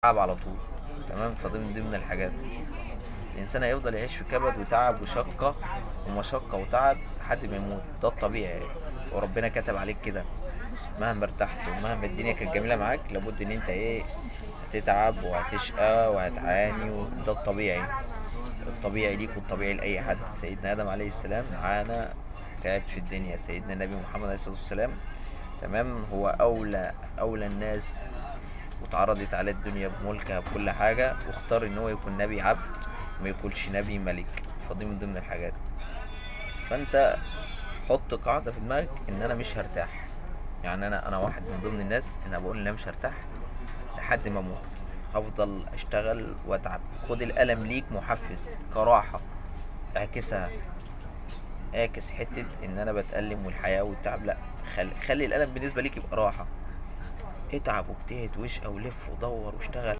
تعب على طول. تمام. فدي من ضمن الحاجات، الانسان هيفضل يعيش في كبد وتعب وشقة ومشقة وتعب لحد ما يموت. ده الطبيعي، وربنا كتب عليك كده. مهما ارتحت ومهما الدنيا كانت جميلة معاك، لابد ان انت ايه، هتتعب وهتشقى وهتعاني، وده الطبيعي. الطبيعي ليك والطبيعي لأي حد. سيدنا آدم عليه السلام عانى، تعب في الدنيا. سيدنا النبي محمد عليه الصلاة والسلام، تمام، هو أولى الناس، واتعرضت عليه الدنيا بملكها بكل حاجة، واختار ان هو يكون نبي عبد، ما يكونش نبي ملك. فدي من ضمن الحاجات. فانت حط قاعدة في دماغك ان انا مش هرتاح. يعني انا واحد من ضمن الناس، انا بقول ان انا مش هرتاح لحد ما اموت. هفضل اشتغل واتعب. خد الالم ليك محفز كراحة، اعكسها. اعكس حتة ان انا بتألم والحياة والتعب، لا، خلي الالم بالنسبة ليك يبقى راحة. اتعب واجتهد واشقى ولف ودور واشتغل.